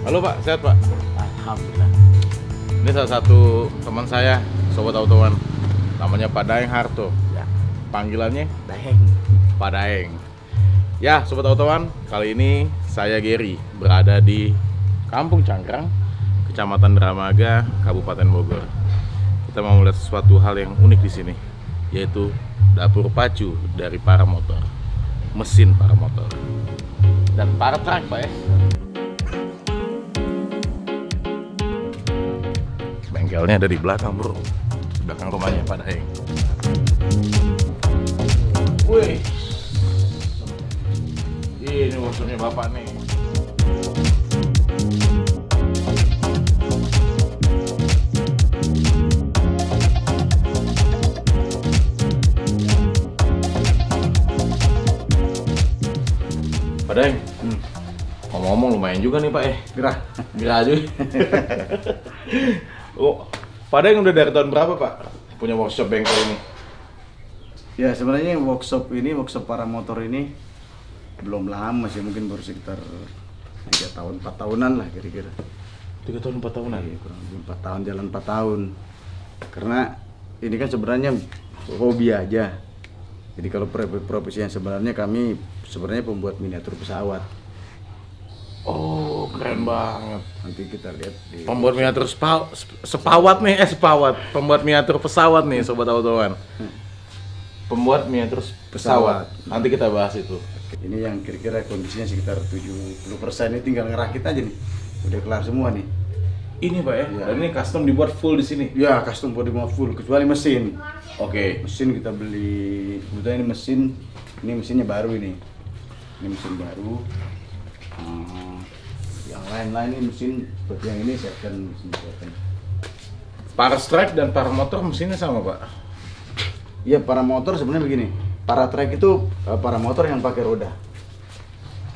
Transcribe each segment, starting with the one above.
Halo Pak, sehat Pak? Alhamdulillah. Ini salah satu teman saya, Sobat Autowan. Namanya Pak Daeng Harto. Ya, Panggilannya Daeng. Pak Daeng. Ya, Sobat Autowan, kali ini saya Gary berada di Kampung Cangkrang, Kecamatan Dramaga, Kabupaten Bogor. Kita mau melihat sesuatu hal yang unik di sini, yaitu dapur pacu dari para motor, mesin para motor, dan para truk, Pak ya. Bengkelnya ada di belakang, bro. Di belakang rumahnya Pak Daeng. Wih, ini workshopnya Bapak nih. Pak Daeng, ngomong-ngomong lumayan juga nih Pak ya. Gerah aja. Oh, Pak Daeng udah dari tahun berapa Pak punya workshop bengkel ini? Ya sebenarnya workshop para motor ini belum lama sih, mungkin baru sekitar 3 tahun, 4 tahunan lah kira-kira. 3 tahun 4 tahunan? Iya, kurang lebih 4 tahun, jalan 4 tahun. Karena ini kan sebenarnya hobi aja. Jadi kalau profesi yang sebenarnya kami sebenarnya pembuat miniatur pesawat. Oh, keren banget. Nanti kita lihat di Pembuat miniatur pembuat miniatur pesawat nih Sobat Autowan. Pembuat miniatur pesawat. Nanti kita bahas itu. Ini yang kira-kira kondisinya sekitar 70%, ini tinggal ngerakit aja nih. Udah kelar semua nih. Ini Pak ya? Iya. Dan ini custom dibuat full di sini. Ya, custom body mode full kecuali mesin. Oke. Mesin kita beli, kebetulan ini mesinnya baru ini. Ini mesin baru. Yang lain-lain ini mesin seperti yang ini second. Para truk dan para motor mesinnya sama Pak. Iya, para motor sebenarnya begini. Para truk itu para motor yang pakai roda.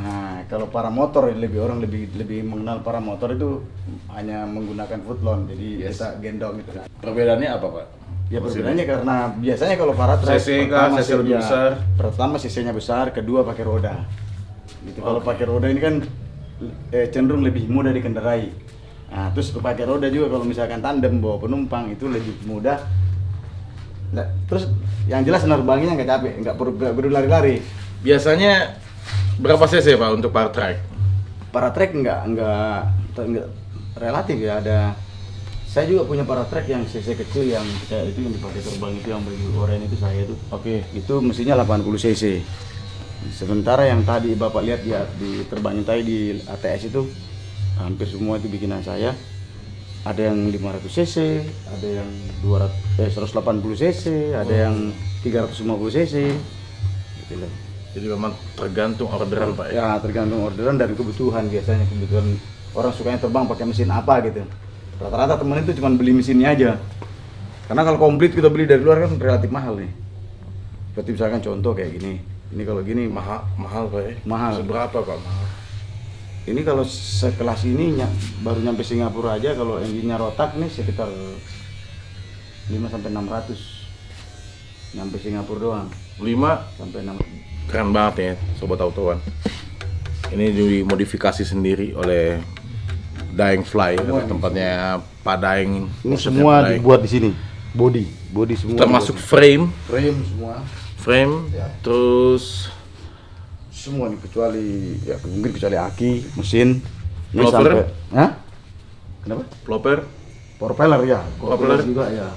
Nah, kalau para motor orang lebih mengenal para motor itu hanya menggunakan footlon. Jadi kita gendong gitu. Perbedaannya apa Pak? Ya perbedaannya karena biasanya kalau para truk CC lebih besar. Pertama CC-nya besar, kedua pakai roda. Gitu. Kalau pakai roda ini kan cenderung lebih mudah dikendarai. Nah, terus pakai roda juga kalau misalkan tandem bawa penumpang itu lebih mudah. Nah, terus yang jelas nerbangnya nggak capek, nggak perlu lari-lari. Biasanya berapa cc Pak untuk para truk? Para truk nggak relatif ya, ada. Saya juga punya para truk yang cc kecil yang kayak itu yang dipakai terbang itu yang bagi orang itu saya itu. Oke. Itu mesinnya 80 cc. Sementara yang tadi Bapak lihat ya di terbangnya tadi di ATS itu hampir semua itu bikinan saya. Ada yang 500 cc, ada yang 180 cc, ada yang 350 cc. Gitu loh. Jadi memang tergantung orderan Pak ya? Ya, tergantung orderan dan kebutuhan biasanya. Kebutuhan orang sukanya terbang pakai mesin apa gitu. Rata-rata temen itu cuma beli mesinnya aja. Karena kalau komplit kita beli dari luar kan relatif mahal nih. Seperti misalkan contoh kayak gini. Ini kalau gini Mahal Pak ya? Mahal. Seberapa Pak mahal? Ini kalau sekelas ini baru nyampe Singapura aja, kalau engine-nya rotak nih sekitar 5 sampai 600. Nyampe Singapura doang. 5 Sampai 6. keren banget ya Sobat Autowan. Ini dimodifikasi sendiri oleh Daeng Fly, tempatnya Pak Daeng. Ini semua dibuat di sini. Body semua. Termasuk frame semua. Ya. Terus Semua nih kecuali ya mungkin kecuali aki, mesin. Ini Propeller? Hah? Kenapa? Propeller. Propeller ya. Propeller juga ya.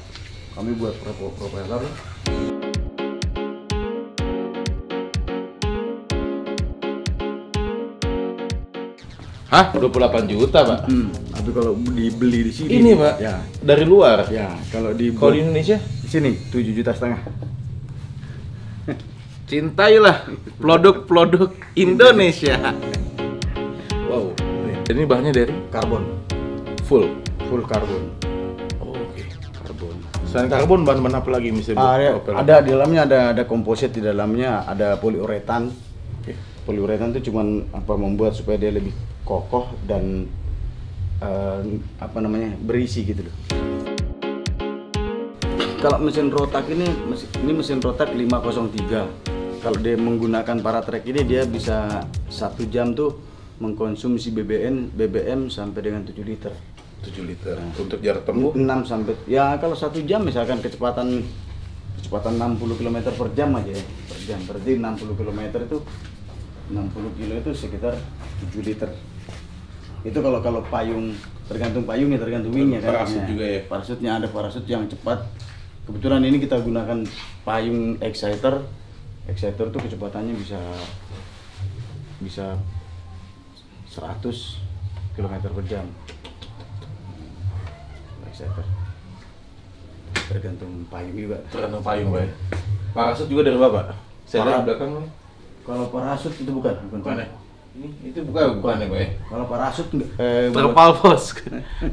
Kami buat propeller. Hah? 28 juta Pak? Tapi kalau dibeli di sini. Ini Pak? Ya. Dari luar? Ya, kalau di Indonesia? di sini 7,5 juta. Cintailah produk-produk Indonesia. Wow. Ini bahannya dari Karbon. full Karbon. Oke. Karbon. Selain karbon, bahan-bahan apa lagi misalnya? Ada di dalamnya ada komposit, di dalamnya ada poliuretan. Poliuretan itu cuman membuat supaya dia lebih kokoh dan berisi gitu loh. Kalau mesin rotak ini mesin rotak 503. Kalau dia menggunakan para trek ini dia bisa 1 jam tuh mengkonsumsi BBM sampai dengan 7 liter. 7 liter. Untuk jarak tempuh 6 sampai ya kalau 1 jam misalkan kecepatan 60 km per jam aja ya, per jam. Berarti 60 km itu 60 kilo itu sekitar 7 liter. Itu kalau payung, tergantung payungnya, tergantung wingnya kan. Parasut juga ya. Parasutnya ada parasut yang cepat. Kebetulan ini kita gunakan payung exciter. Exciter tuh kecepatannya bisa 100 km per jam. Exciter. Tergantung payung juga. tergantung payung, Pak. Parasut juga dari Bapak? Saya lihat di belakang nih. Kalau parasut itu bukan. Bukan ya? Itu bukan ya, Pak? Kalau parasut Terpal, Bos.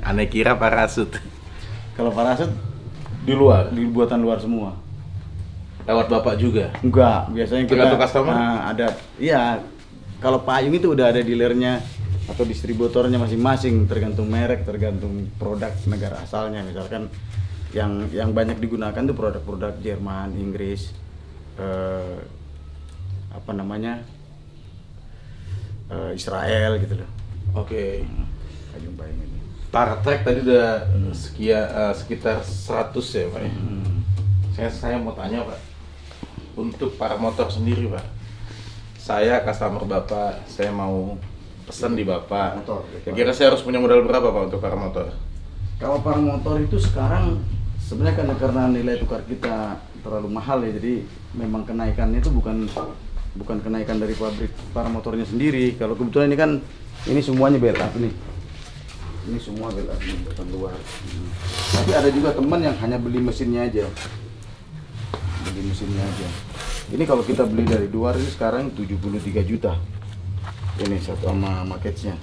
Aneh kira parasut. kalau parasut Di luar? dibuatan luar semua. Lewat Bapak juga? Enggak, biasanya kita Tergantung customer? ada. Iya. Kalau payung itu udah ada dealernya atau distributornya masing-masing, tergantung merek, tergantung produk negara asalnya. Misalkan yang banyak digunakan tuh produk-produk Jerman, Inggris, Israel gitu loh. Oke. Payung-payung ini. Paratrek tadi udah sekitar 100 ya, Pak? Saya mau tanya, Pak. Untuk para motor sendiri, Pak. Saya customer Bapak, saya mau pesan di Bapak. Motor. Kira-kira saya harus punya modal berapa, Pak, untuk para motor? Kalau para motor itu sekarang sebenarnya karena nilai tukar kita terlalu mahal ya, jadi memang kenaikannya itu bukan kenaikan dari pabrik para motornya sendiri. Kalau kebetulan ini semuanya belt up nih. Ini semua belt up nih, buatan luar. Tapi ada juga teman yang hanya beli mesinnya aja. Beli mesinnya aja. Ini kalau kita beli dari luar ini sekarang 73 juta. Ini satu sama maketnya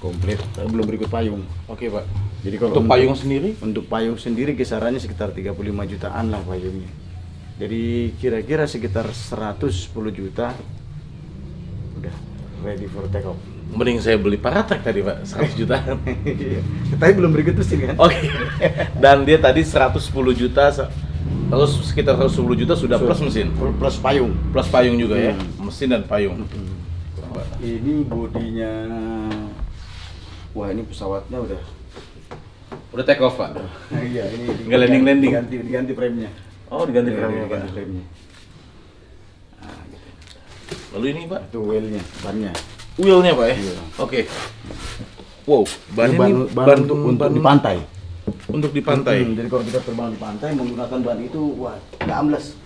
komplit, tapi belum berikut payung. Oke, Pak. Jadi kalau Untuk payung sendiri? Untuk payung sendiri kisarannya sekitar 35 jutaan lah payungnya. Jadi kira-kira sekitar 110 juta udah ready for take off. Mending saya beli Paratrek tadi, Pak, 100 juta. Tapi belum berikut mesin kan? Oke. Dan dia tadi 110 juta, terus sekitar 110 juta sudah plus mesin. Plus payung. Plus payung juga ya, mesin dan payung. Ini bodinya, wah ini pesawatnya udah. Udah take off, Pak? Iya, ini Nggak landing-landing? diganti frame-nya. Oh, diganti Iya, frame-nya, Pak. diganti frame-nya. Nah, gitu. Lalu ini, Pak? Itu wheel-nya, bannya. Wheel-nya, Pak ya? Iya. Oke. Wow, ban Ini ini ban untuk di pantai. Untuk di pantai. Jadi kalau kita terbang di pantai menggunakan ban itu, wah, nggak ambles.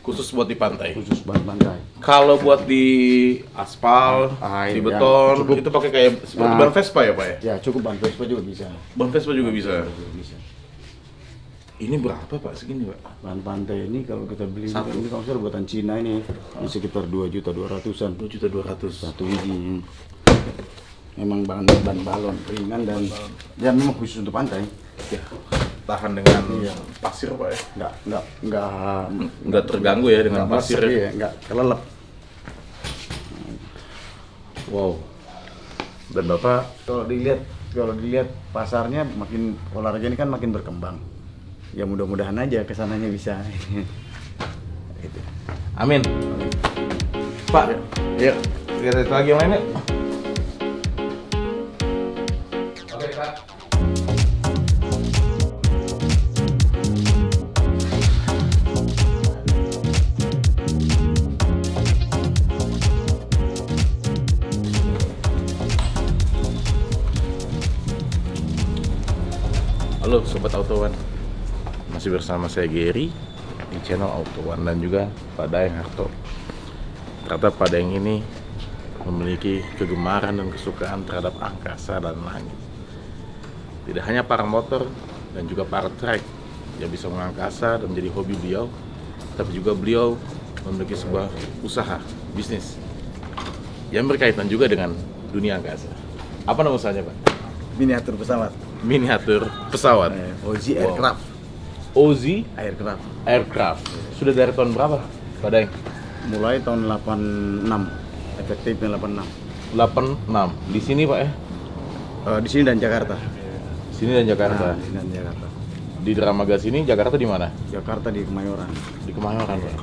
Khusus buat di pantai. Khusus ban pantai. Kalau buat di aspal, di ya, beton, cukup. itu pakai kayak seperti Nah. ban Vespa ya, Pak ya? Ya cukup ban Vespa juga bisa. Ban Vespa juga bisa. Bisa. Ini berapa, Pak, segini, Pak? Ban pantai ini kalau kita beli Satu. ini kalau misalnya buatan Cina ini sekitar 2.200.000-an. 2.200.000. Satu biji. Memang ban balon ringan dan ya memang khusus untuk pantai. Ya, tahan dengan Iya. pasir, Pak ya? Nggak terganggu ya dengan nggak pasir. iya, nggak kelelep. Wow. Dan Bapak Kalau dilihat pasarnya makin olahraga ini kan makin berkembang. Ya mudah-mudahan aja kesananya bisa. Gitu. amin. Pak, ya, lihat lagi yang lainnya. Oke, Pak. Halo Sobat Auto One, masih bersama saya Gary di channel Auto One dan juga Pak Daeng Harto. Ternyata Pak Daeng ini memiliki kegemaran dan kesukaan terhadap angkasa dan langit. Tidak hanya para motor dan juga para trek yang bisa mengangkasa dan menjadi hobi beliau, tapi juga beliau memiliki sebuah usaha bisnis yang berkaitan juga dengan dunia angkasa. Apa nama usahanya, Pak? Miniatur pesawat. Miniatur pesawat. Ozi Wow. Aircraft. Ozi Aircraft. Aircraft. Sudah dari tahun berapa, Pak Daeng? Mulai tahun 86. Efektifnya 86. 86. Di sini, Pak ya? Di sini dan Jakarta. Sini dan Jakarta. Nah, di sini dan Jakarta. Di Dramaga sini, Jakarta di mana? Jakarta di Kemayoran. Di Kemayoran, Pak.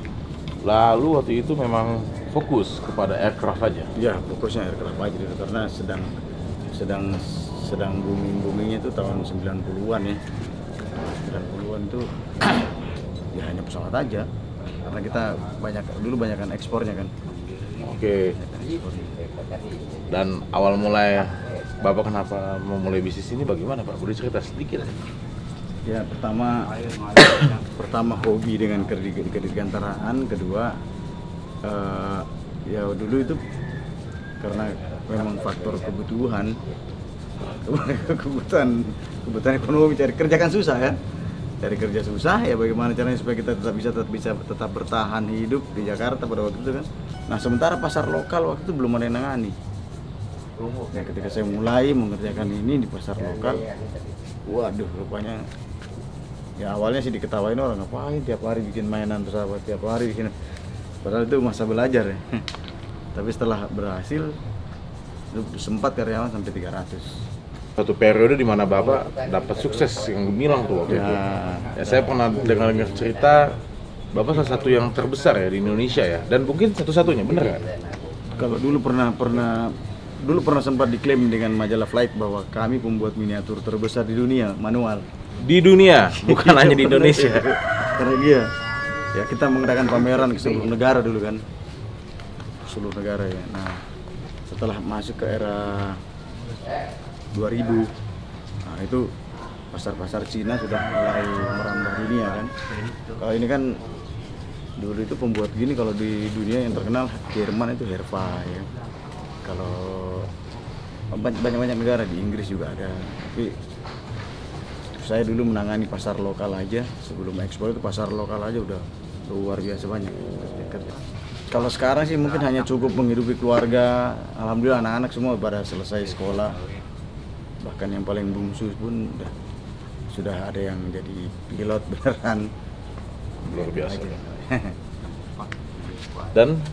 Lalu waktu itu memang fokus kepada aircraft aja. Ya, fokusnya aircraft aja dulu karena sedang boomingnya itu tahun 90-an ya. 90-an itu ya hanya pesawat aja. Karena kita dulu banyakkan ekspornya kan. Oke. Dan awal mulai Bapak kenapa mau mulai bisnis ini bagaimana Pak? Boleh cerita sedikit? Ya pertama hobi dengan kedirgantaraan, kedua ya dulu itu karena memang faktor kebutuhan ekonomi, cari kerja kan susah ya, cari kerja susah ya, bagaimana caranya supaya kita tetap bertahan hidup di Jakarta pada waktu itu kan. Nah sementara pasar lokal waktu itu belum ada yang nangani. Ya ketika saya mulai mengerjakan ini di pasar lokal, waduh rupanya ya awalnya sih diketawain orang, ngapain tiap hari bikin mainan pesawat, tiap hari bikin, padahal itu masa belajar ya. Tapi setelah berhasil sempat karyawan sampai 300. Satu periode di mana Bapak dapat sukses yang gemilang tuh waktu itu. Ya saya pernah dengar cerita Bapak salah satu yang terbesar ya di Indonesia ya, dan mungkin satu-satunya, bener nggak? Kalau dulu pernah sempat diklaim dengan majalah Flight bahwa kami pembuat miniatur terbesar di dunia manual. Di dunia, bukan hanya di Indonesia. Karena dia ya kita mengadakan pameran ke seluruh negara dulu kan, seluruh negara ya. Nah setelah masuk ke era 2000, nah itu pasar-pasar Cina sudah mulai merambah dunia kan. Kalau ini kan dulu itu pembuat gini, kalau di dunia yang terkenal Jerman itu Herfa ya. Kalau banyak negara, di Inggris juga ada. Tapi saya dulu menangani pasar lokal aja, sebelum ekspor itu pasar lokal aja udah luar biasa banyak kerja. Kalau sekarang sih mungkin hanya cukup menghidupi keluarga. Alhamdulillah anak-anak semua pada selesai sekolah. Bahkan yang paling bungsu pun sudah ada yang jadi pilot beneran. Luar biasa. Dan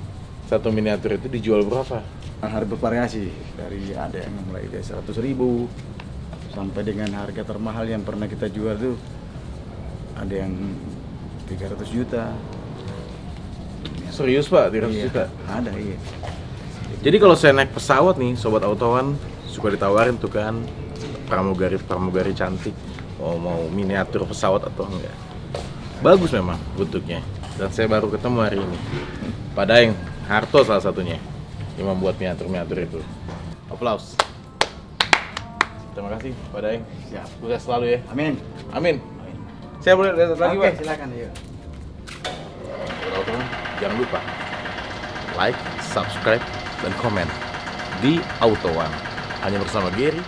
satu miniatur itu dijual berapa? Harga bervariasi, dari ada yang mulai dari 100.000 sampai dengan harga termahal yang pernah kita jual tuh ada yang 300 juta. Serius Pak, 300 iya, juta? Ada, iya. Jadi kalau saya naik pesawat nih, Sobat Autowan, suka ditawarin tuh kan pramugari cantik, mau miniatur pesawat atau enggak. Bagus memang bentuknya. Dan saya baru ketemu hari ini Pak Daeng Harto salah satunya yang membuat miniatur itu. Aplaus. Terima kasih Pak Daeng. Siap. Sukses selalu ya. Amin. Amin. Saya boleh lihat lagi Pak? Silakan ya. Jangan lupa like, subscribe, dan komen di Autowan hanya bersama Gary